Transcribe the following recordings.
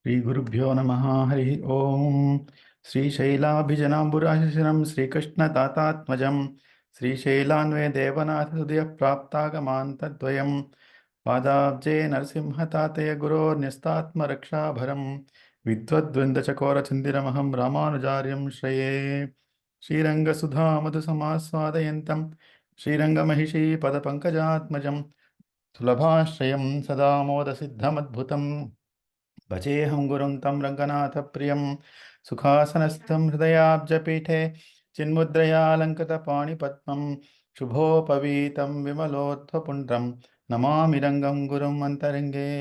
श्रीगुरुभ्यो नमः हरिः ओम् श्रीशैलाभिजनाम्बुराशिशिरं श्रीकृष्णतातात्मजं श्रीशैलान्वयदेवनाथहृदयप्राप्तागमान्तद्वयं पादाब्जे नरसिंहतातय गुरोर्न्यस्तात्मरक्षाभरं विद्वद्वृन्दचकोरचन्दिरमहं रामानुजार्यं श्रये श्रीरङ्गसुधामधुसमास्वादयन्तं श्रीरङ्गमहिषीपदपङ्कजात्मजं सुलभाश्रयं सदा मोदसिद्धमद्भुतम् भजेऽहं गुरुं तं रङ्गनाथप्रियं सुखासनस्थं हृदयाब्जपीठे चिन्मुद्रयालङ्कृतपाणिपद्मं शुभोपवीतं विमलोत्थपुण्ड्रं नमामि रङ्गं गुरुम् अन्तरङ्गे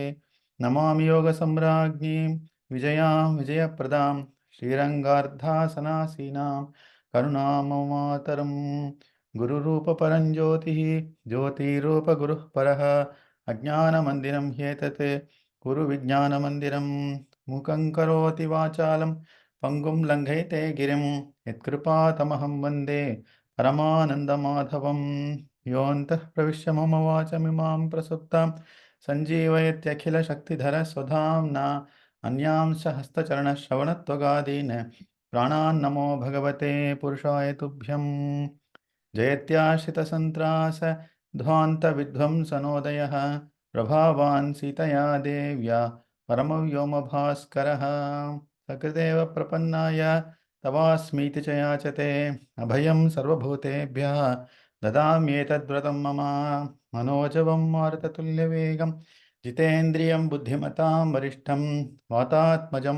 नमामि योगसम्राज्ञीं विजयां विजयप्रदां श्रीरङ्गार्धासनासीनां करुणाममातरं गुरुरूपपरं ज्योतिः ज्योतिरूपगुरुः परः अज्ञानमन्दिरं ह्येतत् गुरुविज्ञानमन्दिरं मूकं करोति वाचालं पङ्गुं लङ्घयते गिरिं यत्कृपातमहं वन्दे परमानन्दमाधवं योऽन्तः प्रविश्य मम वाचमिमां प्रसुप्तां सञ्जीवयत्यखिलशक्तिधरस्वधाम्ना अन्यांश हस्तचरणश्रवणत्वगादीन् प्राणान्नमो भगवते पुरुषाय तुभ्यं जयत्याश्रितसन्त्रास ध्वान्तविध्वंसनोदयः प्रभावान् सीतया देव्या परमव्योमभास्करः सकृदेव प्रपन्नाय तवास्मीति च याचते अभयं सर्वभूतेभ्यः ददाम्येतद्व्रतं मम मनोजवं मारुततुल्यवेगं जितेन्द्रियं बुद्धिमतां वरिष्ठं वातात्मजं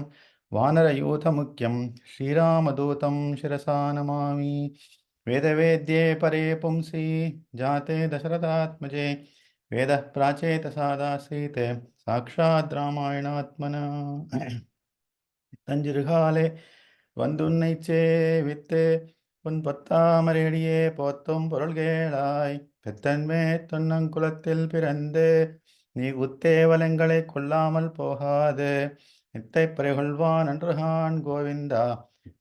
वानरयूथमुख्यं श्रीरामदूतं शिरसा नमामि वेदवेद्ये परे पुंसि जाते दशरथात्मजे वेदः प्राचेतसादासीत् साक्षात् रामायणात्मना தஞ்சிறுகாலே வந்துன்னைச்சே வித்து உன் பொத்தாமரேடியே போத்தும் பொருள்கேளாய் பெத்தன்மே தொன்னங்குலத்தில் பிறந்து நீ உத்தேவலங்களை கொள்ளாமல் போகாது எத்தை பிறைகொள்வான் அன்றுகான் கோவிந்தா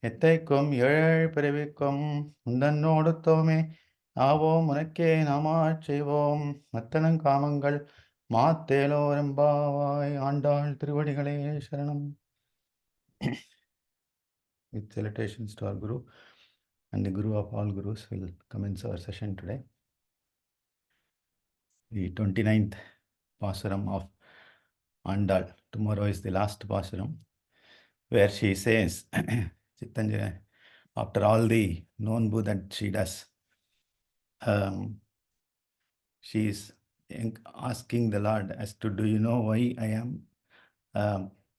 எத்தைக்கும் ஏழ் பிறவிக்கும் உந்தன்னோடு தோமே ஆவோம் உனக்கே நாமாச் செய்வோம் மத்தனங் காமங்கள் மாத்தேலோரெம்பாவாய் ஆண்டாள் திருவடிகளே சரணம். With salutations to our Guru and the Guru of all Gurus will commence our session today. The 29th Pasuram of Andal. Tomorrow is the last Pasuram, where she says, Chittanjana, after all the nonbu that she does, she is asking the Lord as to, do you know why I am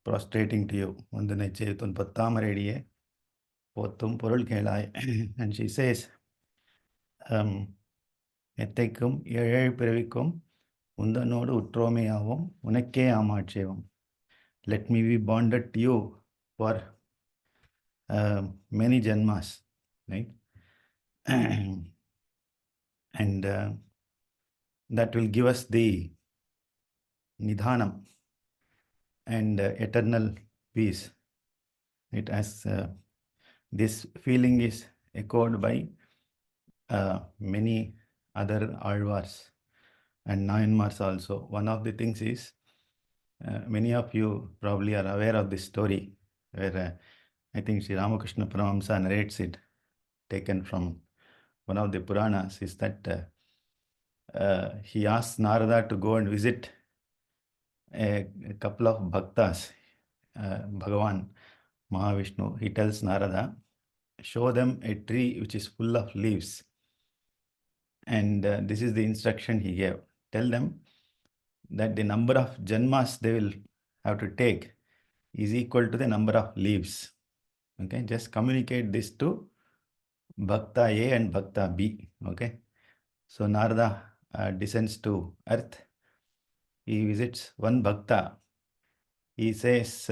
prostrating to you? And she says, எத்தைக்கும் ஏழேழு பிறவிக்கும் உந்தனோடு உற்றோமையாவும் உனக்கே ஆமாட்சேவம். Let me be bonded to you for many janmas, right? And that will give us the nidhanam and eternal peace. It has this feeling is echoed by many other alvars and Nayanmars also. One of the things is, many of you probably are aware of this story, where I think Sri Ramakrishna Paramahamsa narrates it, taken from one of the Puranas, is that he asks Narada to go and visit a couple of bhaktas, Bhagavan Mahavishnu. He tells Narada, show them a tree which is full of leaves. And this is the instruction he gave. Tell them that the number of janmas they will have to take is equal to the number of leaves. Okay, just communicate this to Bhakta A and Bhakta B. Okay, so Narada descends to earth. He visits one Bhakta. He says,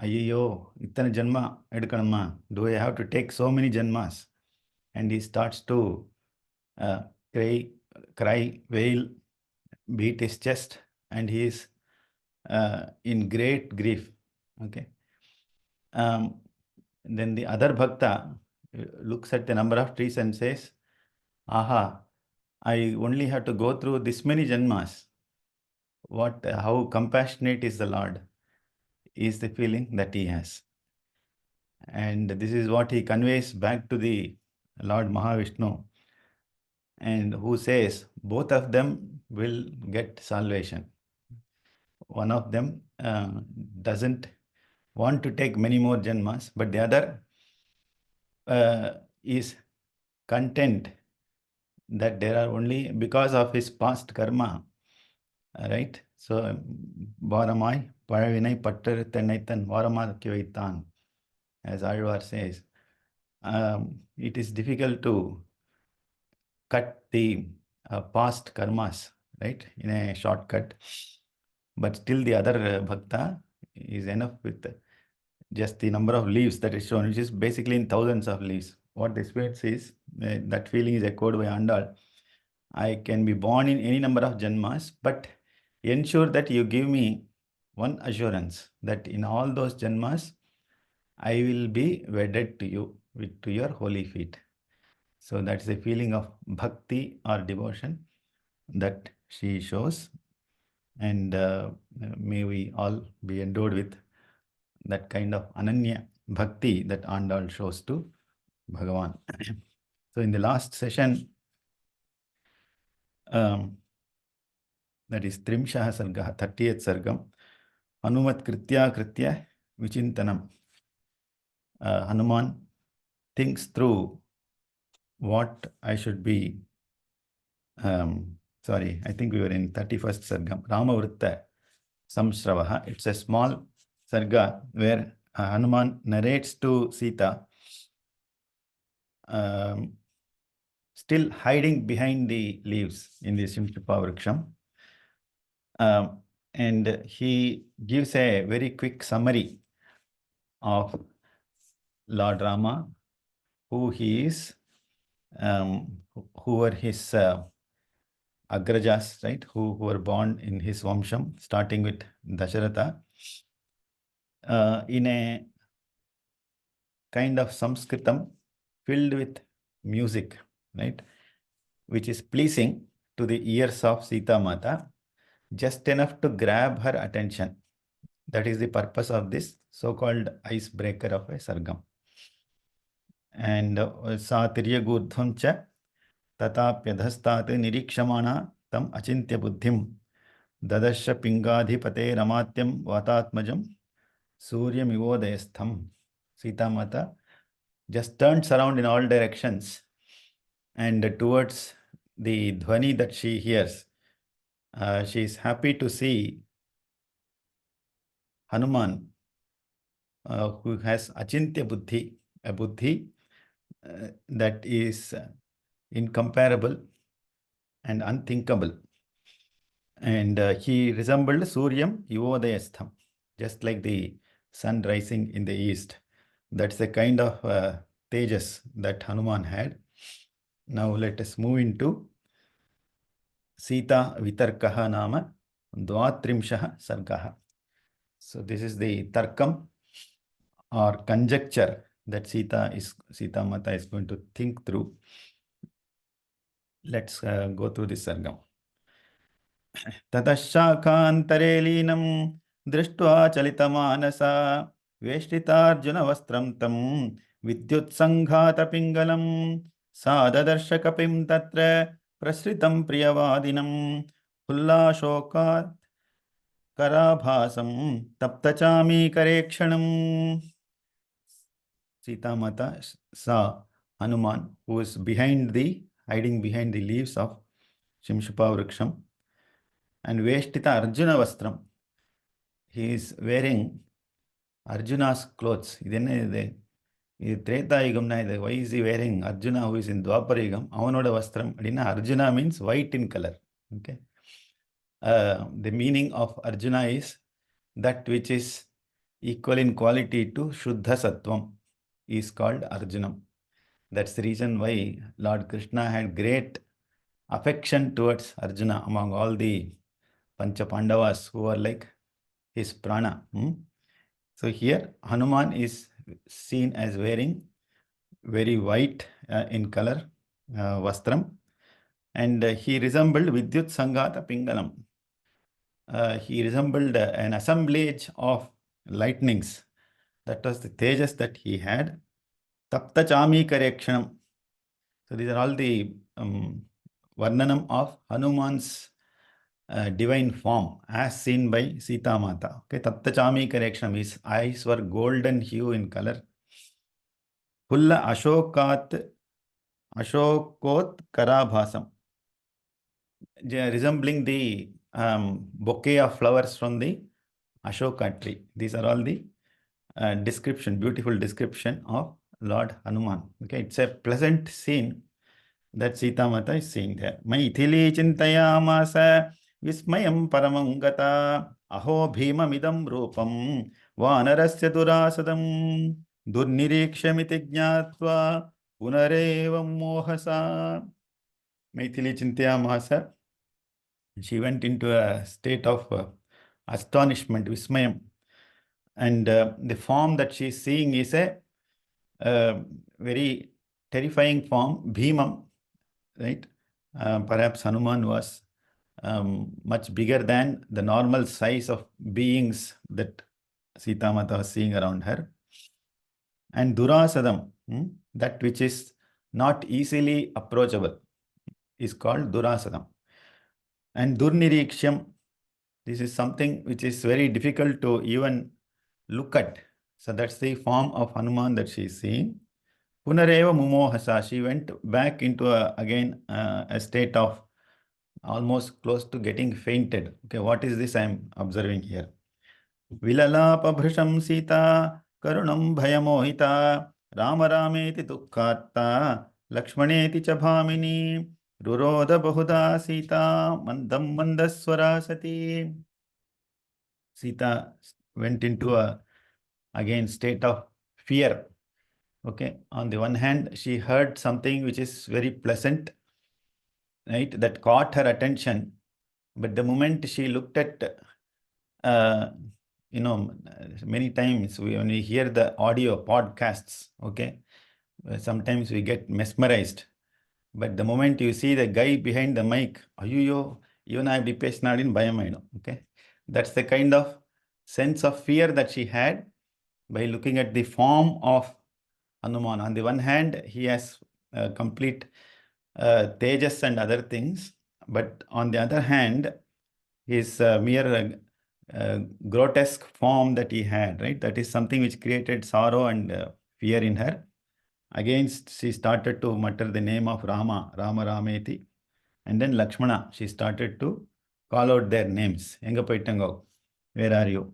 Ayyo, itana janma edukanama. Do I have to take so many janmas? And he starts to cry, wail, beat his chest, and he is in great grief. Okay. Then the other Bhakta looks at the number of trees and says, aha, I only have to go through this many janmas. How compassionate is the Lord. is the feeling that he has. And this is what he conveys back to the Lord Mahavishnu, and who says both of them will get salvation. One of them doesn't want to take many more janmas, but the other is content that there are only because of his past karma, right? So, Varamai, Palavinai, Pattar, Tennaitan, Varamakki Vaitan, as Alvar says, it is difficult to cut the past karmas, right, in a shortcut. But still, the other bhakta is enough with just the number of leaves that is shown, which is basically in thousands of leaves. What this means is that feeling is echoed by Andal. I can be born in any number of janmas, but ensure that you give me one assurance that in all those janmas, I will be wedded to you, to your holy feet. So that's the feeling of bhakti or devotion that she shows. And may we all be endowed with that kind of ananya bhakti that Andal shows to Bhagavan. So in the last session, that is Trimshah Sargah, 30th Sargam, Hanumat Kritya Kritya Vichintanam. Hanuman thinks through what I should be. Sorry, I think we were in 31st Sargam, Ramavritta Samsravaha. It's a small sarga where Hanuman narrates to Sita, still hiding behind the leaves in the Simchipa Vriksham. And he gives a very quick summary of Lord Rama, who he is, who were his Agrajas, right, who were born in his Vamsham, starting with Dasharatha, in a kind of Sanskritam filled with music, right, which is pleasing to the ears of Sita Mata, just enough to grab her attention. That is the purpose of this so-called icebreaker of a sargam. And sa tiryagurdhvam cha tatapyadhastat nirikshamana tam achintya buddhim dadasya pingadhipate ramatyam vatatmajam suryamivodayastham. Sita Mata just turns around in all directions and towards the dhvani that she hears. She is happy to see Hanuman, who has achintya buddhi, a buddhi that is incomparable and unthinkable. And he resembled Suryam Ivodayastham, just like the sun rising in the east. That's the kind of tejas that Hanuman had. Now let us move into Sita Vitarkaha Nama Dvatrimshaha Sargaha. So this is the Tarkam or conjecture that Sita Mata is going to think through. Let's go through this sargam. ततश्शाखान्तरे लीनं दृष्ट्वा चलितमानसा वेष्टितार्जुनवस्त्रं तं विद्युत्सङ्घातपिङ्गलं सा ददर्शकपिं तत्र प्रसृतं प्रियवादिनं उल्लाशोकात् कराभासं तप्तचामीकरे क्षणम्. Sita Mata saw Hanuman, who is hiding behind the leaves of Shimshupa Vriksham, and Veshtita Arjuna Vastram. He is wearing Arjuna's clothes. Why is he wearing Arjuna, who is in Dwaparayugam? Avanoda Vastram. Arjuna means white in color. Okay. The meaning of Arjuna is that which is equal in quality to Shuddha Sattvam is called Arjunam. That's the reason why Lord Krishna had great affection towards Arjuna among all the Pancha Pandavas who were like his prana. So here Hanuman is seen as wearing very white in color vastram, and he resembled Vidyut Sangata Pingalam. He resembled an assemblage of lightnings. That was the tejas that he had. Tapta Chamikarekshanam. So these are all the Varnanam of Hanuman's divine form as seen by Sita Mata. Okay, Tapta Chamikarekshanam. His eyes were golden hue in color. Pulla Ashokot Karabhasam. Resembling the bouquet of flowers from the Ashoka tree. These are all the beautiful description of Lord Hanuman. Okay, it's a pleasant scene that Sita Mata is seeing there. Maithili chintayamasa vismayam paramangata aho bhimamidam rupam vanarasya durasadam durnirekshamiti jnatva punarevam mohasa. Maithili chintayamasa. She went into a state of astonishment, vismayam. And the form that she is seeing is a very terrifying form, Bhimam, right? Perhaps Hanuman was much bigger than the normal size of beings that Sita Mata was seeing around her. And Durasadam, that which is not easily approachable, is called Durasadam. And Durniriksham, this is something which is very difficult to even look at. So that's the form of Hanuman that she is seeing. Punareva Mumohasa, she went back into again a state of almost close to getting fainted. Okay, what is this I am observing here? Vilalapa bhrisham Sita karunam bhayamohita Rama Rameti dukkarta Lakshmaneti cha bhamini Ruroda bahuda Sita mandam mandaswara sati. Sita went into a again state of fear. Okay, on the one hand, she heard something which is very pleasant, right, that caught her attention. But the moment she looked at, many times when we hear the audio podcasts, okay, sometimes we get mesmerized. But the moment you see the guy behind the mic, even I be in bayam, okay, that's the kind of sense of fear that she had by looking at the form of Hanuman. On the one hand, he has complete tejas and other things, but on the other hand, his mere grotesque form that he had, right? That is something which created sorrow and fear in her. Against, she started to mutter the name of Rama, Rama Rameti, and then Lakshmana. She started to call out their names. Enga poittango, where are you?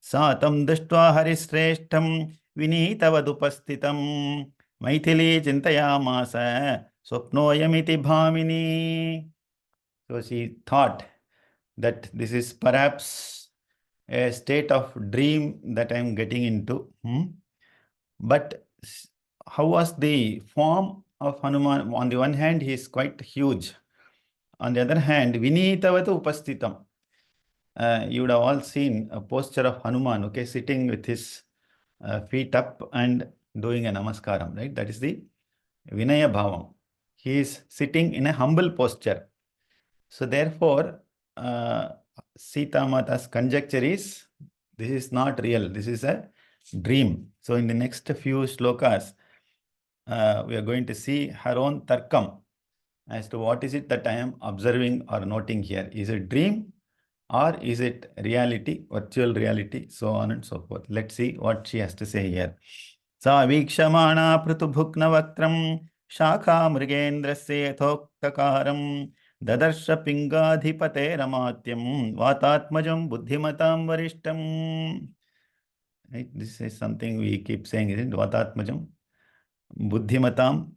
Satam dashtva harishreshtham vinitavadupastitam Maithili chintayamasa swapnoyamiti bhamini. So she thought that this is perhaps a state of dream that I am getting into. But how was the form of Hanuman? On the one hand, he is quite huge. On the other hand, vinitavatu upastitam. You would have all seen a posture of Hanuman, okay, sitting with his feet up and doing a namaskaram, right? That is the Vinaya Bhavam. He is sitting in a humble posture. So therefore, Sita Mata's conjecture is, this is not real, this is a dream. So in the next few shlokas, we are going to see her own tarkam as to what is it that I am observing or noting here. Is it dream or is it reality, virtual reality, so on and so forth. Let's see what she has to say here. Sa vikshamana pratubhuknavatram shakha mrigendrasya yathoktakaram dadarsha pingadhipate ramatyam vatatmajam buddhimatam varishtam. Right? This is something we keep saying, isn't it? Vatatmajam buddhimatam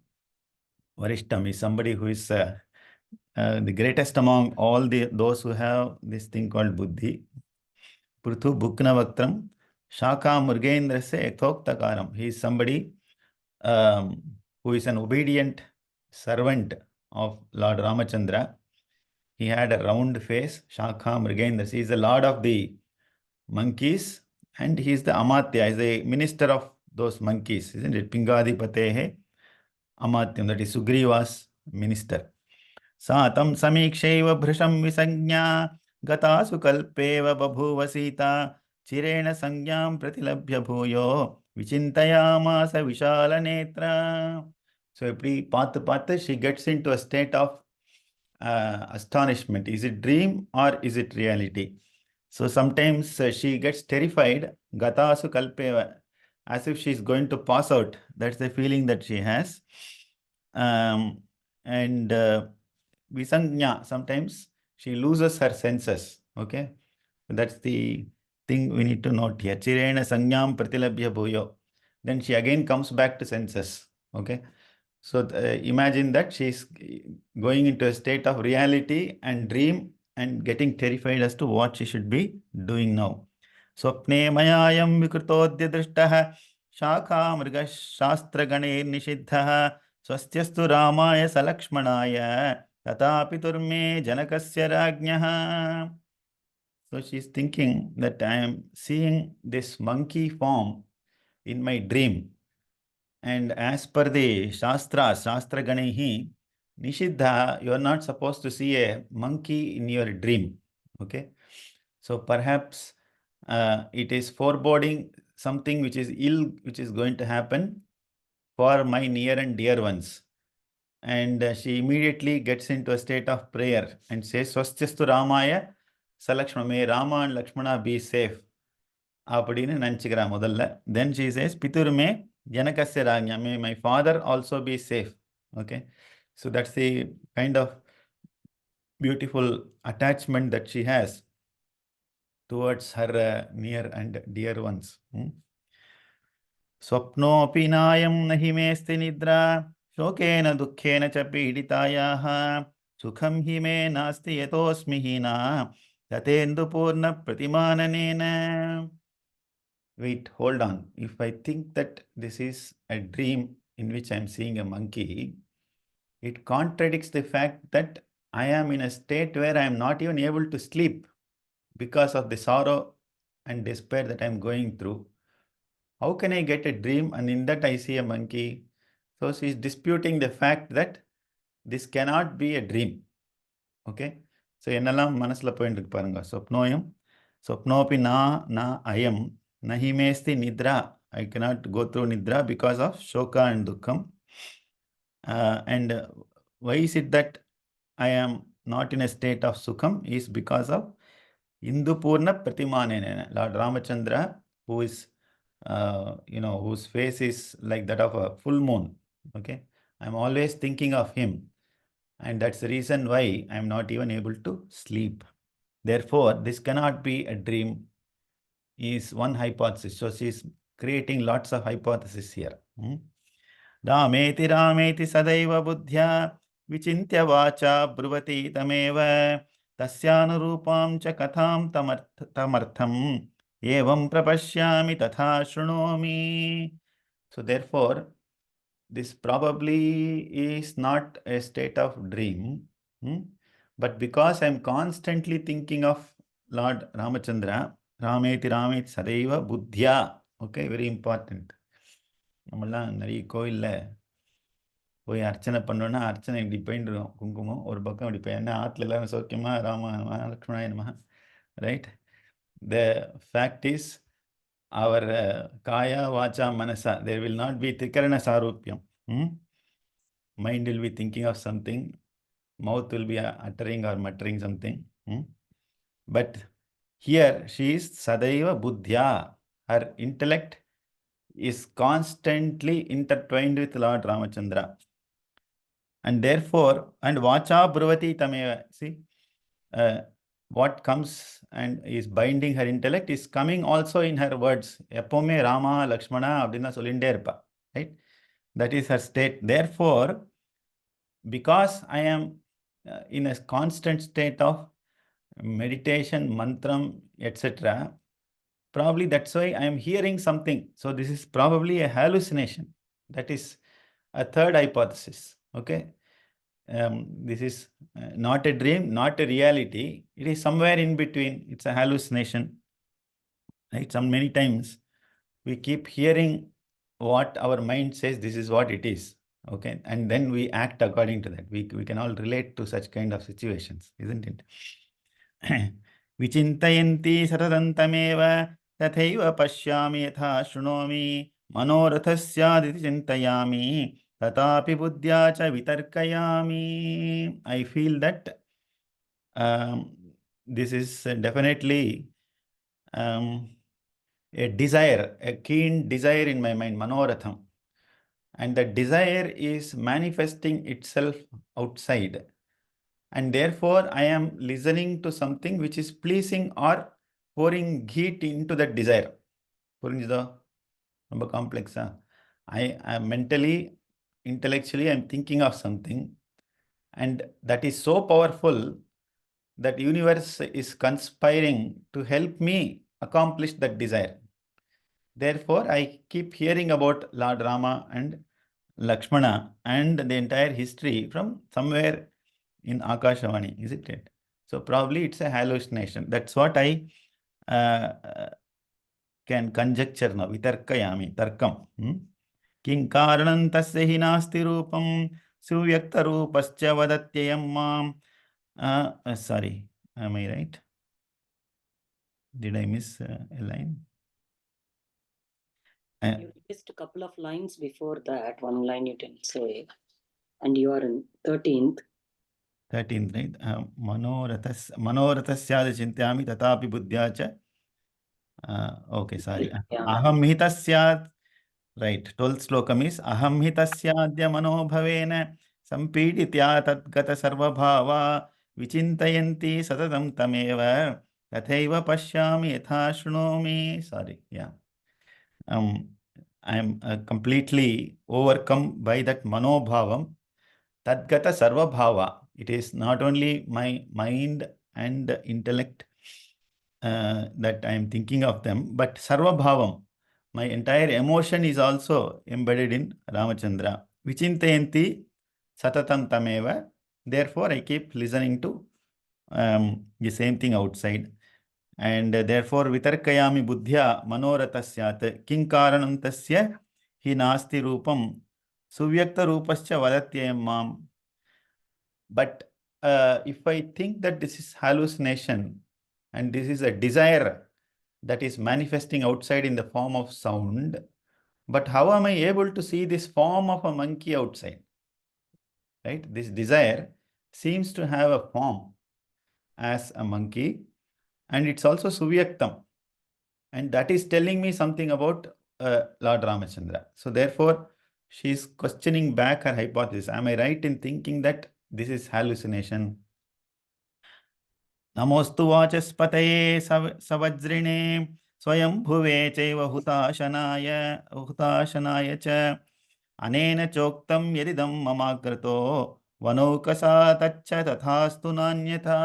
varishtam is somebody who is the greatest among all those who have this thing called buddhi. Prithu Bhuknavaktram Shaka Murgendrasya Yathoktakaram. He is somebody who is an obedient servant of Lord Ramachandra. He had a round face, Shaka Murgendrasya. He is the lord of the monkeys and he is the Amatya, is the minister of those monkeys, isn't it? Pingadipatehe Amatyam, that is Sugriva's minister. Satam samikshaiva bhrisham visagnya gata sukalpeva babhuva sita Chirena sangyam pratilabhya bhuyo vichintayamasa vishala netra. So every path, she gets into a state of astonishment. Is it dream or is it reality? So sometimes she gets terrified, gatasu kalpeva, as if she's going to pass out. That's the feeling that she has. And visangya, sometimes she loses her senses. Okay, that's the thing we need to note here. Chirena sangyam pratilabhya bhuyo. Then she again comes back to senses. Okay. So imagine that she's going into a state of reality and dream and getting terrified as to what she should be doing now. Swapne mayayam vikrutodya drishtaha shakha mriga shastra gane nishidhaha swastyastu ramaya salakshmanaya tatapi turme janakasya rajnyaha. So she's thinking that I am seeing this monkey form in my dream. And as per the Shastra Ganehi, Nishiddha, you are not supposed to see a monkey in your dream. Okay. So perhaps it is foreboding something which is ill, which is going to happen for my near and dear ones. And she immediately gets into a state of prayer and says, Swastyastu Ramaya, Salakshma, may Rama and Lakshmana be safe. அப்படின்னு நினச்சிக்கிறா முதல்ல. Then she says, Piturume Janakasya Rajna, may my father also be safe. Okay. So that's the kind of beautiful attachment that she has towards her near and dear ones. Swapnopi nayam nahi mesti nidra shokena dukkhena cha piditayaha sukham hi me nasti yatosmi hina tatendu purna pratimananena. Wait, hold on. If I think that this is a dream in which I'm seeing a monkey, it contradicts the fact that I am in a state where I am not even able to sleep because of the sorrow and despair that I'm going through. How can I get a dream and in that I see a monkey? So she is disputing the fact that this cannot be a dream. Okay. So என்னெல்லாம் மனசுல போயிட்டு இருக்கு பாருங்க. சொப்னோயம் சொப்னோபி na ayam nahi mesti nidra. I cannot go through nidra because of shoka and dukkam. And why is it that I am not in a state of sukham? Is because of Indupurna Pratimanena, Lord Ramachandra, who is whose face is like that of a full moon. Okay, I'm always thinking of him, and that's the reason why I'm not even able to sleep. Therefore, this cannot be a dream, is one hypothesis. So she's creating lots of hypotheses here. Rameti Rameti Sadaiva Buddhya Vichintya Vacha Bruvati Tameva Tasyanurupam cha katham tamartham evam prapashyami tatha shrunomi. So therefore, this probably is not a state of dream, but because I'm constantly thinking of Lord Ramachandra, Rameti Rameti Sadaiva Buddhya. Okay, very important. நம்மெல்லாம் நிறைய கோயிலில் போய் அர்ச்சனை பண்ணோன்னா அர்ச்சனை இப்படி போயிட்டுருக்கோம், குங்குமம் ஒரு பக்கம் இப்படி போய் என்ன ஆற்றுல எல்லாரும் சௌக்கியமா ராம லக்ஷ்மணாய நமஹ, right? The fact is our காயா வாச்சா மனசா, தேர் வில் நாட் பி திரிகரண சாரூபியம். Mind will be thinking of something, mouth will be uttering or muttering something. But here she is Sadaiva Buddhya. Her intellect is constantly intertwined with Lord Ramachandra. And therefore, and Vacha Bruvati Tameva, see, what comes and is binding her intellect is coming also in her words. Epome Rama, Lakshmana, Abdina Solinderpa, right? That is her state. Therefore, because I am in a constant state of meditation, mantram, etc., probably that's why I am hearing something. So this is probably a hallucination. That is a third hypothesis. Okay. This is not a dream, not a reality. It is somewhere in between. It's a hallucination. Right? Many times we keep hearing what our mind says, this is what it is. Okay. And then we act according to that. We can all relate to such kind of situations, isn't it? Vichintayanti satadantameva तथैव पश्यामि यथा शृणोमि मनोरथः स्यादिति चिन्तयामि तथापि बुद्ध्या च वितर्कयामि. I feel that this is definitely a desire, a keen desire in my mind, manoratham. And the desire is manifesting itself outside. And therefore, I am listening to something which is pleasing or pouring heat into that desire. புரிஞ்சுதோ? ரொம்ப காம்ப்ளெக்ஸா? I mentally, intellectually, I'm thinking of something, and that is so powerful that universe is conspiring to help me accomplish that desire. Therefore, I keep hearing about Lord Rama and Lakshmana and the entire history from somewhere in Akashavani, isn't it? So probably it's a hallucination. That's what I can conjecture now. Vitarkayami, tarkam. Kiं karanam tasya hi nasti rupam suvyakta rupascha vadatyayam mam. Sorry, am I right? Did I miss a line? You missed a couple of lines before that. One line you didn't say. And you are in 13th. 13th, right? Manorathasya chintayami tatapi buddhya cha. Okay, sorry. Yeah. Aham hitasyat. Right. 12th slokam is aham hitasyadya manobhavena sampiditya tadgata sarvabhava vichintayanti satatam tameva tathaiva pashyami yatha shrunomi. Sorry. Yeah. I am completely overcome by that manobhavam. Tadgata sarvabhava. It is not only my mind and intellect that I am thinking of them, but sarvabhavam. My entire emotion is also embedded in Ramachandra. Vichintayanti satatam tameva. Therefore, I keep listening to the same thing outside. And therefore, vitarkayami buddhya manorathasyat kinkaranam tasya hi nasti rupam suvyakta rupascha vadatyayam mam. But if I think that this is hallucination and this is a desire that is manifesting outside in the form of sound, but how am I able to see this form of a monkey outside? Right? This desire seems to have a form as a monkey, and it's also suvyaktam, and that is telling me something about Lord Ramachandra. So therefore, she is questioning back her hypothesis. Am I right in thinking that this is hallucination? नमोस्तु वाचस्पतये सवज्रिणे स्वयं भुवे चैव हुताशनाय च अनेन चोक्तं यदिदं ममाकृतो वनौकसा तच्च तथास्तु नान्यथा.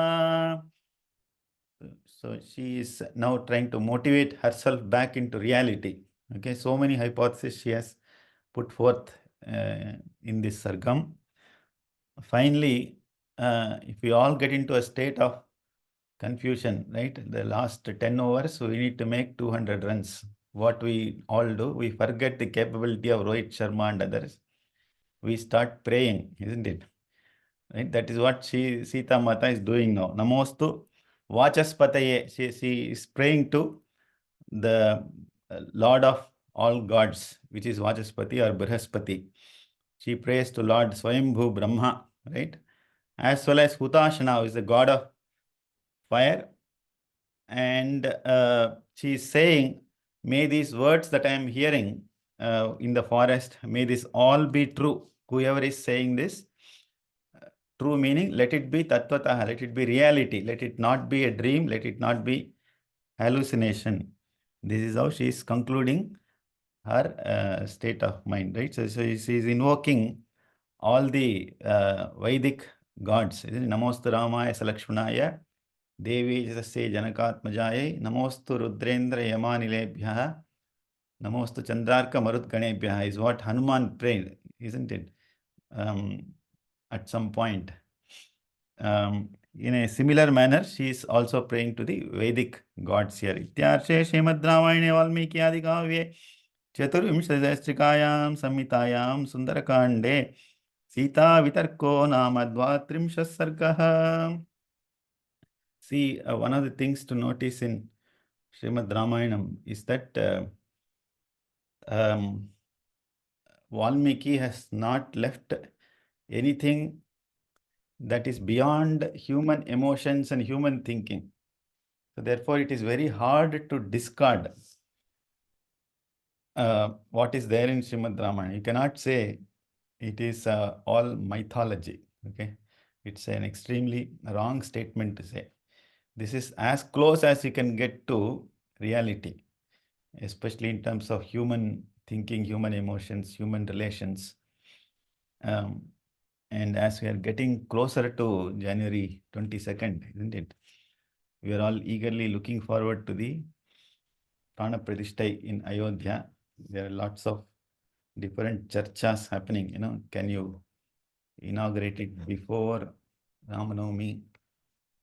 So she is now trying to motivate herself back into reality. Okay, so many hypotheses she has put forth in this sargam. Finally, if we all get into a state of confusion, right? The last 10 overs, we need to make 200 runs. What we all do, we forget the capability of Rohit Sharma and others. We start praying, isn't it? Right? That is what Sita Mata is doing now. Namostu Vachaspataye. She is praying to the Lord of all gods, which is Vachaspati or Brihaspati. She prays to Lord Swayambhu Brahma, right? As well as Hutashana, who is the god of fire. And she is saying, may these words that I am hearing in the forest, may this all be true. Whoever is saying this, true meaning, let it be tattvataha, let it be reality, let it not be a dream, let it not be hallucination. This is how she is concluding her state of mind, right? So she is invoking all the Vedic gods. Namostu Ramaya Salakshmanaya Devi Jasasya Janakatmajaya Namostu Rudrendra Yamanilebhyaha Namostu Chandrarka Marutganebhyaha is what Hanuman prayed, isn't it? At some point. In a similar manner, she is also praying to the Vedic gods here. Ityarshe Srimad Ramayane Valmiki Adi Kavye Chaturvimshadastrikayam Samhitayam Sundarakande Sita Vitarko Namadvatrimshas Sargaha. See, one of the things to notice in Srimad Ramayanam is that Valmiki has not left anything that is beyond human emotions and human thinking. So therefore, it is very hard to discard what is there in Srimad Ramayana. You cannot say it is all mythology. Okay, it's an extremely wrong statement to say. This is as close as you can get to reality, especially in terms of human thinking, human emotions, human relations. And as we are getting closer to January 22nd, isn't it? We are all eagerly looking forward to the Prana Pradishtai in Ayodhya. There are lots of different charchas happening. Can you inaugurate it before Ramanavami,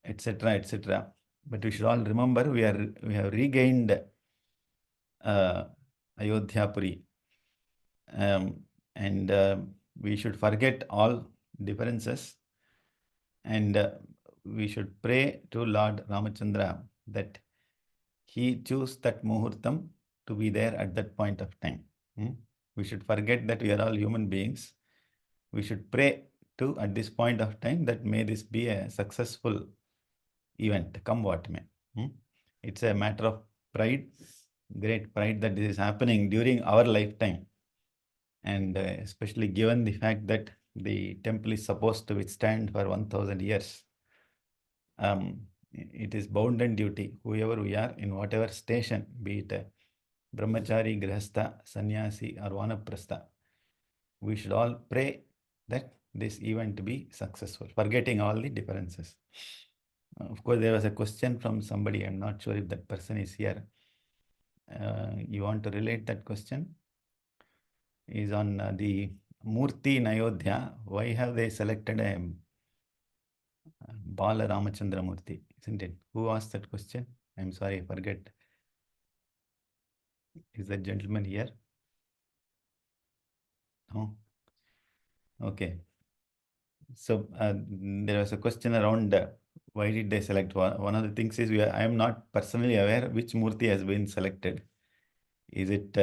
etc., etc. But we should all remember we have regained Ayodhya Puri, and we should forget all differences, and we should pray to Lord Ramachandra that he choose that muhurtam to be there at that point of time. We should forget that we are all human beings. We should pray to at this point of time that may this be a successful event, come what may. It's a matter of pride, great pride that this is happening during our lifetime. And especially given the fact that the temple is supposed to withstand for 1000 years. It is bounden duty, whoever we are, in whatever station, be it a brahmachari, grihastha, sannyasi, or vanaprastha, we should all pray that this event be successful, forgetting all the differences. Of course, there was a question from somebody. I'm not sure if that person is here. You want to relate that question? Is on the Murti in Ayodhya. Why have they selected a Bala Ramachandra Murti? Isn't it? Who asked that question? I'm sorry, I forget. Is that gentleman here? No? Okay. So there was a question around why did they select one? One of the things is I am not personally aware which Murti has been selected. Is it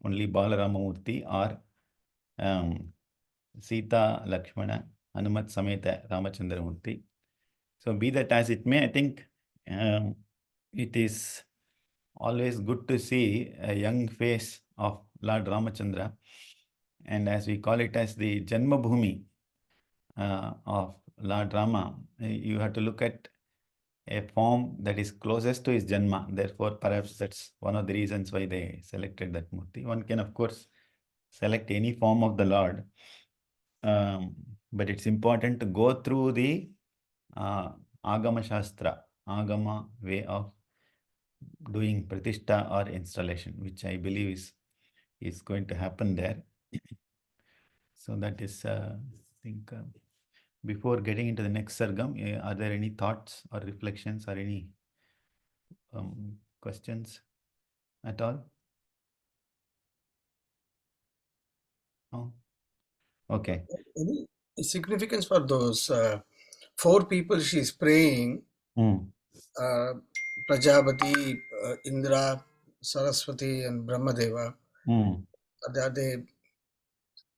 only Balarama Murti or Sita, Lakshmana, Hanumat Sameta, Ramachandra Murti? So be that as it may, I think it is always good to see a young face of Lord Ramachandra, and as we call it as the Janma Bhumi of Lord Rama, you have to look at a form that is closest to his Janma. Therefore, perhaps that's one of the reasons why they selected that Murti. One can, of course, select any form of the Lord, but it's important to go through the Agama Shastra, Agama way of doing Pratishtha or installation, which I believe is going to happen there. So that is, I think, before getting into the next Sargam, are there any thoughts or reflections or any questions at all? No? Okay. Any significance for those four people she's praying? Prajapati, Indra, Saraswati, and Brahmadeva. Are they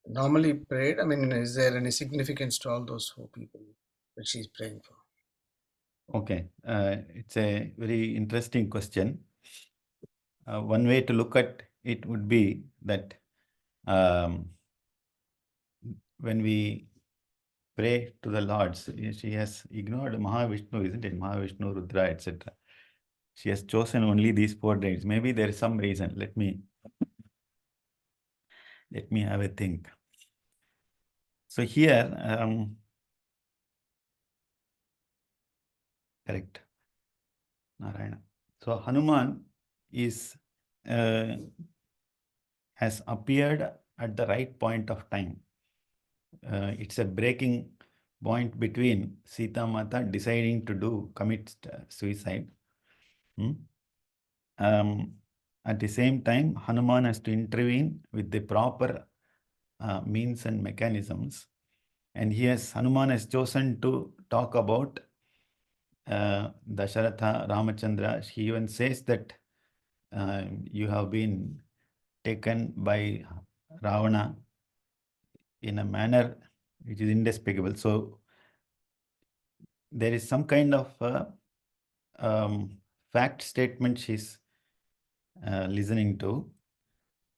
normally prayed? I mean, is there any significance to all those four people that she's praying for? Okay. It's a very interesting question. One way to look at it would be that when we pray to the Lords, she has ignored Mahavishnu, isn't it? Mahavishnu, Rudra, etc. She has chosen only these 4 days. Maybe there is some reason. Let me have a think. So here, correct, Narayana. So Hanuman has appeared at the right point of time. It's a breaking point between Sita Mata deciding to commit suicide. At the same time, Hanuman has to intervene with the proper means and mechanisms. And Hanuman has chosen to talk about Dasharatha, Ramachandra. He even says that you have been taken by Ravana in a manner which is indescribable. So there is some kind of fact statement she's listening to.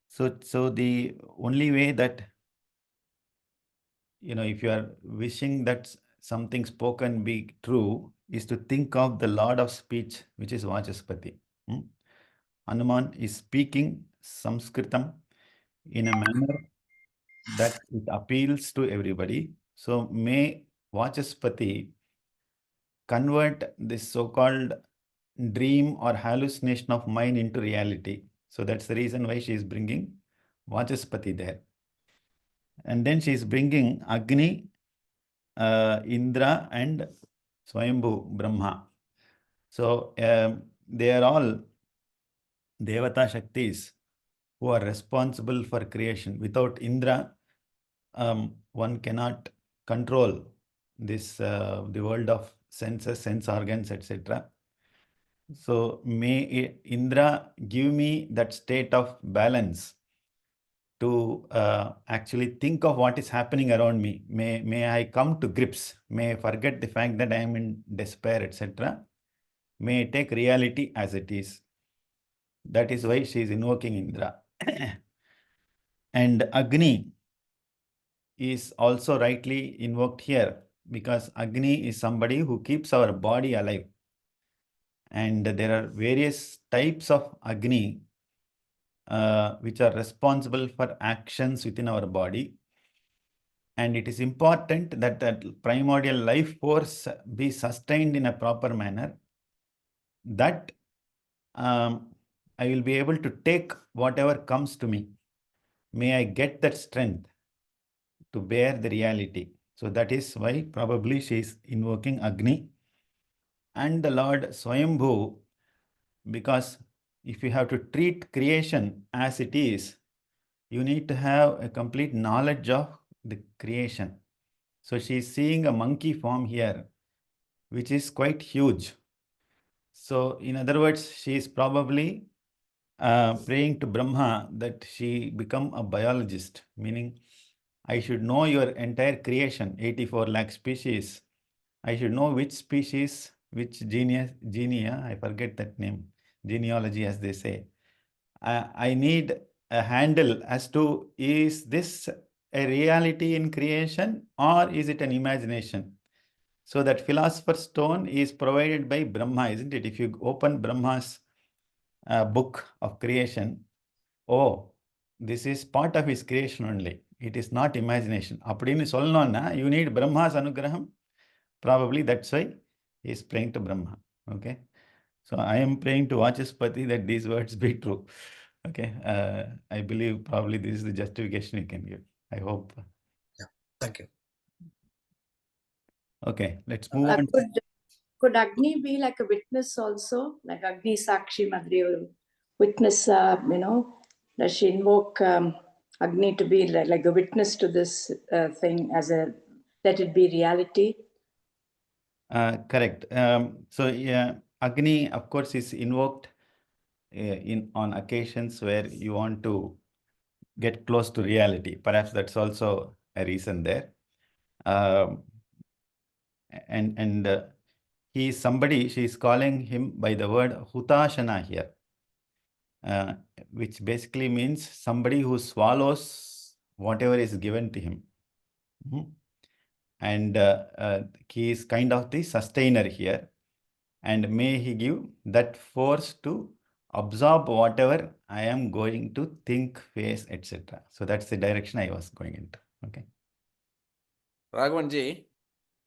So the only way that, if you are wishing that something spoken be true, is to think of the Lord of speech, which is Vachaspati. Hanuman is speaking Sanskritam in a manner that it appeals to everybody. So may Vachaspati convert this so-called dream or hallucination of mine into reality. So that's the reason why she is bringing Vachaspati there. And then she is bringing Agni, Indra, and Swayambhu Brahma. So they are all Devata Shaktis who are responsible for creation. Without Indra, one cannot control this, the world of senses, sense organs, etc. So may Indra give me that state of balance to actually think of what is happening around me. May I come to grips. May I forget the fact that I am in despair, etc. May I take reality as it is. That is why she is invoking Indra. And Agni is also rightly invoked here, because Agni is somebody who keeps our body alive. And there are various types of Agni which are responsible for actions within our body. And it is important that that primordial life force be sustained in a proper manner, that I will be able to take whatever comes to me. May I get that strength to bear the reality. So that is why probably she is invoking Agni. And the Lord Swayambhu, because if you have to treat creation as it is, you need to have a complete knowledge of the creation. So she is seeing a monkey form here, which is quite huge. So in other words, she is probably praying to Brahma that she become a biologist, meaning I should know your entire creation, 84 lakh species. I should know which species, which genia, I forget that name, genealogy as they say. I need a handle as to, is this a reality in creation or is it an imagination? So that philosopher's stone is provided by Brahma, isn't it? If you open Brahma's book of creation, oh, this is part of his creation only. It is not imagination. அப்படின்னு சொல்லணும்னா, you need Brahma's anugraham. Probably that's why he is praying to Brahma. Okay. So I am praying to Vachaspati that these words be true. Okay. I believe probably this is the justification you can give. I hope. Yeah. Thank you. Okay. Let's move on. Could Agni be like a witness also? Like Agni Sakshi Madri, witness, does she invoke Agni to be like a witness to this thing as let it be reality? Correct. So yeah, Agni, of course, is invoked on occasions where you want to get close to reality. Perhaps that's also a reason there. And he is somebody, she is calling him by the word Hutashana here, which basically means somebody who swallows whatever is given to him. And he is kind of the sustainer here. And may he give that force to absorb whatever I am going to think, face, etc. So that's the direction I was going into. Okay. Raghavanji.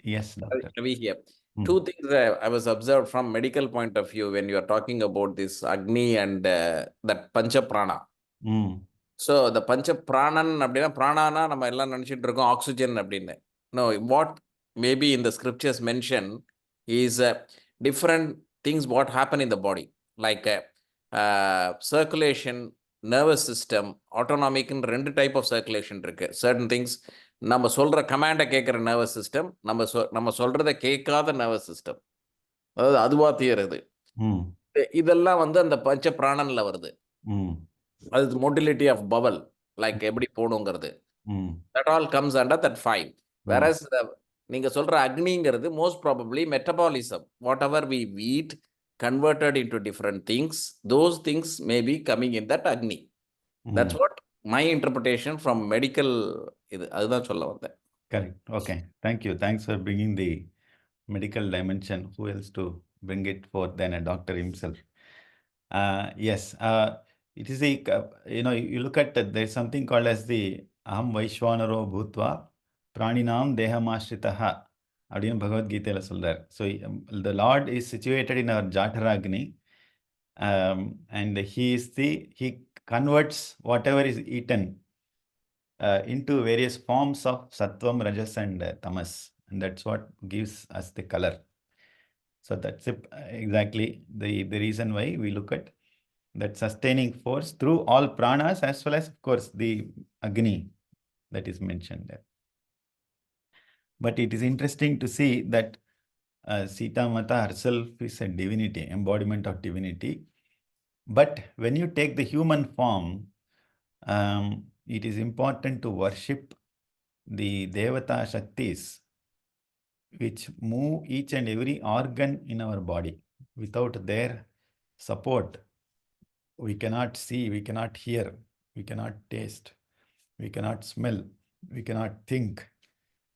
Yes, doctor. Ravi here. Two things I was observed from medical point of view when you are talking about this Agni and that Pancha Prana. So the Pancha Pranan அப்படின்னா பிராணானா நம்ம எல்லாம் நினைச்சிட்டு இருக்கோம் oxygen அப்படின்னு. No, what maybe in the scriptures mention is different things what happen in the body, like circulation, nervous system, autonomic ன்னு ரெண்டு type of circulation இருக்கு. Certain things நம்ம சொல்ற கமாண்டை கேட்குற நர்வஸ் சிஸ்டம், நம்ம சொல்றதை கேட்காத நர்வஸ் சிஸ்டம், அதாவது அதுவா தீருது. இதெல்லாம் வந்து அந்த பஞ்ச பிராணன்ல வருது. அது மோட்டிலிட்டி ஆஃப் பவல், லைக் எப்படி போகணுங்கிறது. That all comes under that 5. Whereas நீங்க சொல்ற அக்னிங்கிறது most probably metabolism. Whatever we eat converted into different things, those things may be coming in that agni. That's what my interpretation from medical இது அதுதான் சொல்ல வந்தேன். Correct. Okay. Thank you. Thanks for bringing the medical dimension. Who else to bring it forth than a doctor himself? Yes. It is a, you look at, there's something called as the Aham Vaishwanaro Bhutva Praninam Dehamashritaha. அப்படின்னு பகவத்கீதையில சொல்றார். So the Lord is situated in our Jataragni, and he converts whatever is eaten into various forms of sattvam, rajas, and tamas, and that's what gives us the color. So that's exactly the reason why we look at that sustaining force through all pranas, as well as, of course, the agni that is mentioned there. But it is interesting to see that Sita Mata herself is a divinity, embodiment of divinity. But when you take the human form, it is important to worship the Devata Shaktis, which move each and every organ in our body. Without their support, we cannot see, we cannot hear, we cannot taste, we cannot smell, we cannot think.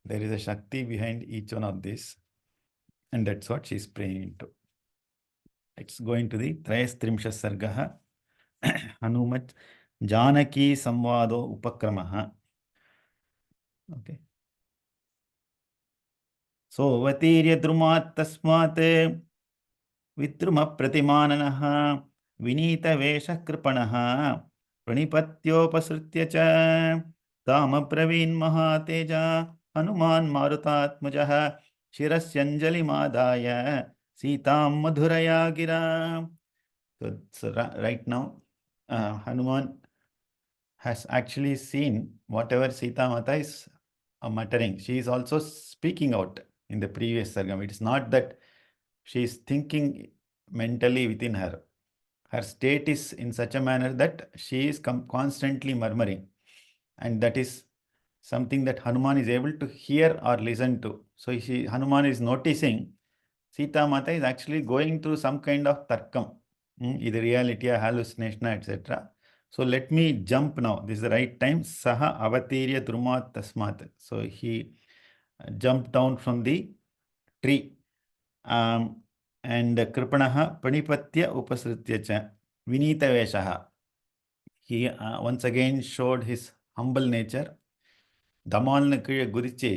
There is a Shakti behind each one of these, and that's what she's praying into. It's going to the Trayastrimsha Sargaha Hanumat Janaki Samvado Upakramaha. Okay. So Vatirya Drumat Tasmat Vitruma Pratimananaha Vinita Vesha Kripanaha Pranipatyopasurtya cha Tama Praveen Mahateja Hanuman Marutatmajaha Shirasyanjali Madaya Sitam Madhuraya Gira. So right now, Hanuman has actually seen whatever Sita Mata is muttering. She is also speaking out in the previous sargam. It is not that she is thinking mentally within her. Her state is in such a manner that she is constantly murmuring, and that is something that Hanuman is able to hear or listen to. So Hanuman is noticing Sita Mata is actually going through some kind of tarkam, either reality or hallucination, etc. So let me jump now. This is the right time. Saha avatirya drumat tasmat. So he jumped down from the tree. And Kripanaha Pranipatya Upasritya cha Vinita Veshaha. He once again showed his humble nature. Damalnu கீழே குதிச்சு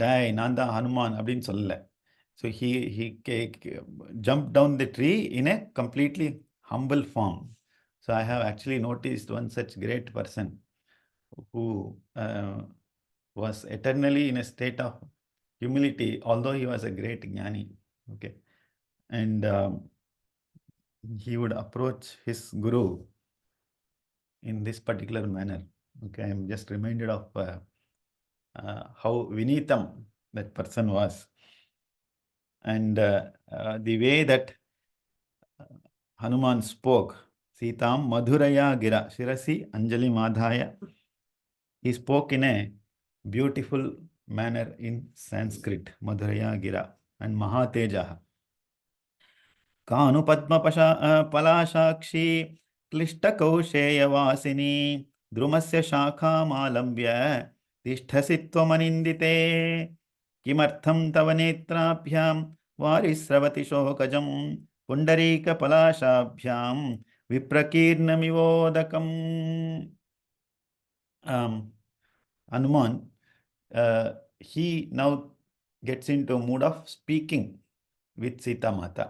டேய் நான் தான் ஹனுமான் அப்படின்னு சொல்லல. So he jumped down the tree in a completely humble form. So I have actually noticed one such great person who was eternally in a state of humility, although he was a great jnani. Okay. And he would approach his guru in this particular manner. Okay. I'm just reminded of how vinitam that person was. And the way that Hanuman spoke, Sitam Madhuraya Gira, Shirasi Anjali Madhaya, he spoke in a beautiful manner in Sanskrit, Madhuraya Gira, and Mahatejaha. Kanu Padma Palashakshi, Klishta Kausheya Vasini, Drumasya Shakha Malambya, Tisthasitvamanindite, Kimartham Tavanetrabhyam, Varisravati Shokajam, Pundarika Palashabhyam, Viprakirnamivodakam. Hanuman, he now gets into a mood of speaking with Sita Mata.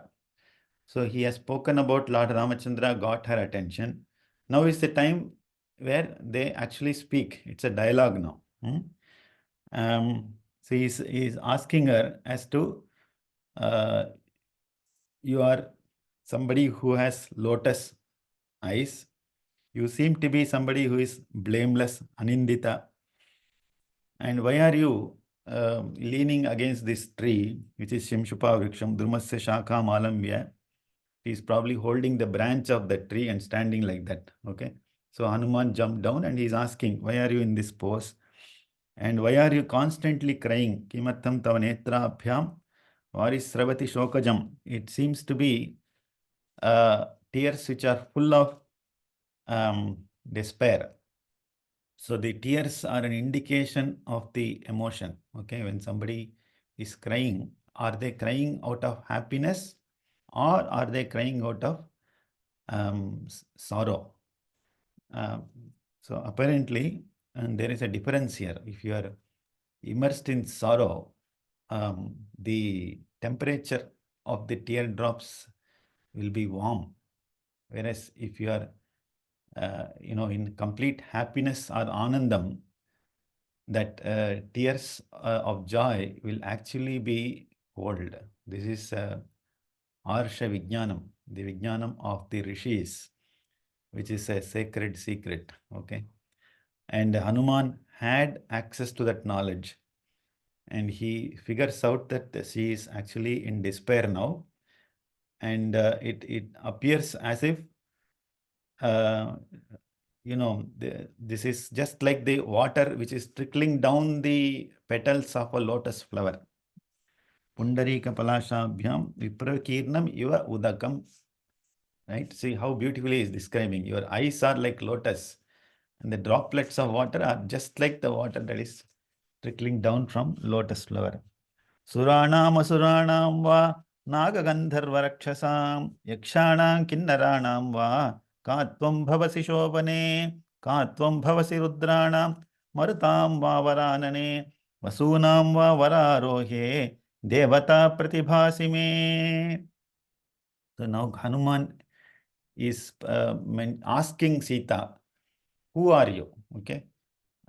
So he has spoken about Lord Ramachandra, got her attention. Now is the time where they actually speak. It's a dialogue now. So he's asking her as to, you are somebody who has lotus eyes. You seem to be somebody who is blameless, anindita. And why are you leaning against this tree, which is Shimshupa Vriksham, Drumasya Shakha Malambya? He's probably holding the branch of the tree and standing like that. Okay. So Hanuman jumped down and he's asking, why are you in this pose? And why are you constantly crying? Kimattam tava netra abhyam varisravati shokajam. It seems to be tears which are full of despair. So the tears are an indication of the emotion. Okay, when somebody is crying, are they crying out of happiness or are they crying out of sorrow? So apparently, and there is a difference here. If you are immersed in sorrow, the temperature of the teardrops will be warm. Whereas if you are, in complete happiness or anandam, that tears of joy will actually be cold. This is Arsha Vijnanam, the Vijnanam of the Rishis, which is a sacred secret. Okay. And Hanuman had access to that knowledge. And he figures out that she is actually in despair now. And it appears as if, this is just like the water which is trickling down the petals of a lotus flower. Pundarika palashabhyam viprakirnam iva udakam. Right? See how beautifully he is describing. Your eyes are like lotus, and the droplets of water are just like the water that is trickling down from lotus flower. Suranam asuranam va nagagandharvarakshasam yakshanam kinnaranam va katvam bhavasi shobane katvam bhavasi rudranam marutam va varanane vasunam va vararohe devata pratibhasime. So now Hanuman is asking Sita, who are you? Okay.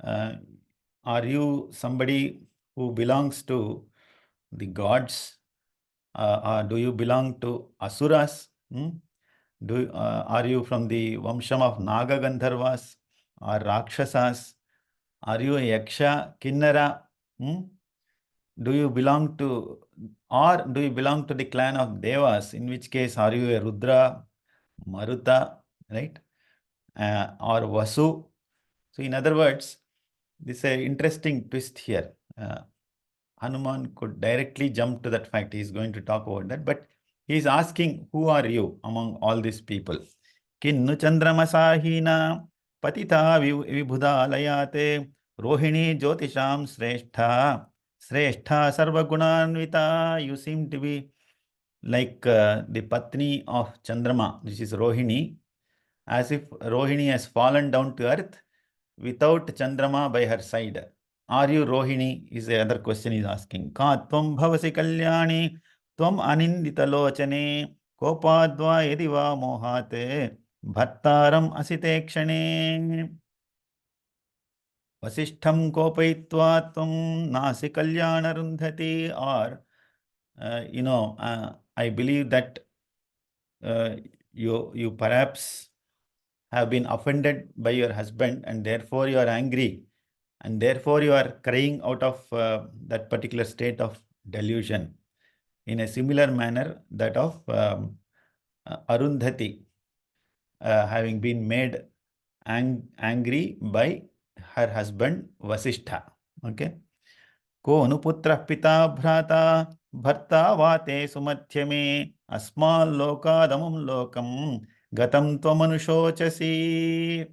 Are you somebody who belongs to the gods? Or do you belong to Asuras? Are you from the Vamsham of Naga Gandharvas or Rakshasas? Are you a Yaksha, Kinnara? Do you belong to the clan of Devas? In which case, are you a Rudra, Maruta, right? Or Vasu? So, in other words, this is an interesting twist here. Hanuman could directly jump to that fact. He is going to talk about that. But he is asking, who are you among all these people? Kinnu chandramasahina patita vibhudalayate rohini jyotisham sreshtha sreshtha sarvagunanvita. You seem to be like the patni of Chandrama, which is Rohini, as if Rohini has fallen down to earth without Chandrama by her side. Are you Rohini? Is the other question he's asking. Ka tvam bhavasi kalyani tvam anindita lochane kopadva yediva mohate bhattaram asite kshane. Vasishtham kopayitva tvam nasi kalyana rundhati. Or, I believe that you perhaps have been offended by your husband and therefore you are angry and therefore you are crying out of that particular state of delusion. In a similar manner, that of Arundhati having been made angry by her husband Vasishtha. Okay. Ko anuputra pita bhrata bharta vate sumathyame asmal lokadamum lokam gatam tvamanushochasi.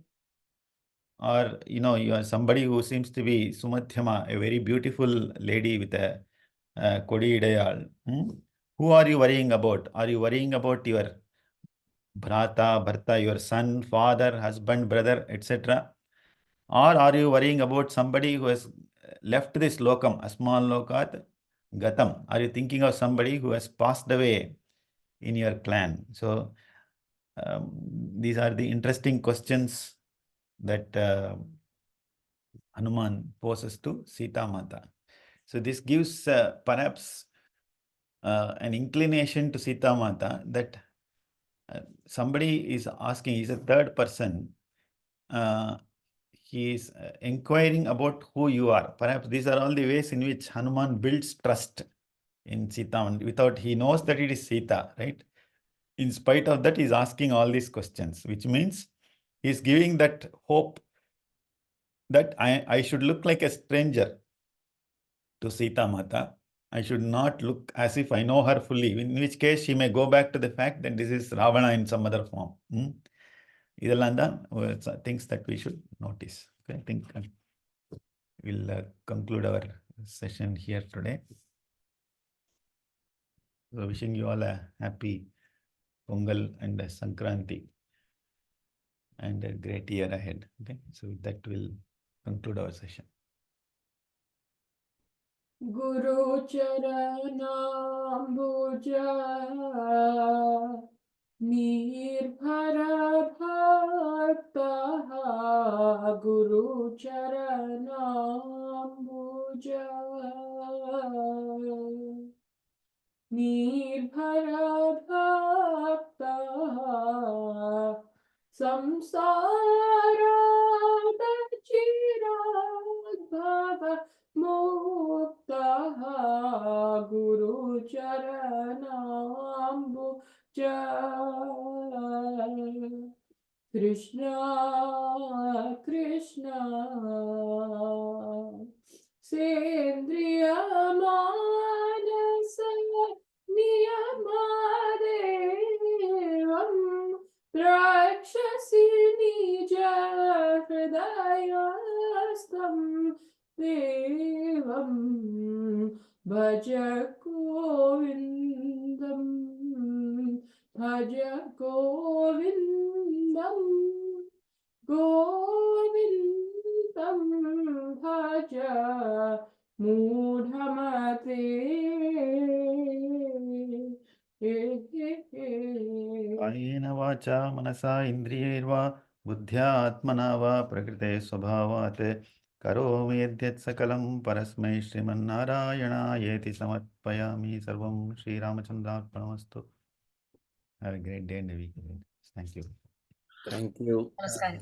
Or, you are somebody who seems to be Sumathyama, a very beautiful lady with a Kodi Idayal. Who are you worrying about? Are you worrying about your bharta, your son, father, husband, brother, etc.? Or are you worrying about somebody who has left this lokam, asmal lokat gatam? Are you thinking of somebody who has passed away in your clan? So, these are the interesting questions that Hanuman poses to Sita Mata. So this gives perhaps an inclination to Sita Mata that somebody is asking, he's a third person, he is inquiring about who you are. Perhaps these are all the ways in which Hanuman builds trust in Sita. Without, he knows that it is Sita, right? in spite of that, he's asking all these questions, which means he's giving that hope that I should look like a stranger to Sita Mata. I should not look as if I know her fully, in which case she may go back to the fact that this is Ravana in some other form. இதெல்லாம் தான் things that we should notice. Okay, I think we'll conclude our session here today. So wishing you all a happy Pongal and a Sankranti and a great year ahead. Okay, so with that we'll conclude our session. Guru Charanambuja Nirbhara Bhaktaha Guru Charanambuja Nirbhara Bhaktaha Samsara Chirabhava Muktaha Guru Charanambuja Krishna Krishna Sendriya Manasa Niyamadevam Rakshasi Nija Hridayastam Devam Bhaja Govindam Bhaja Govindam Govindam Bhaja Mudhamate Ayena vacha manasa indriyirva buddhya atmana va prakrite swabhavat karomi yadyat sakalam parasmai Srimannarayana yeti samarpayami sarvam Sri Ramachandraarpanamastu. Have a great day and a week. Thank you. Thank you. Namaskar.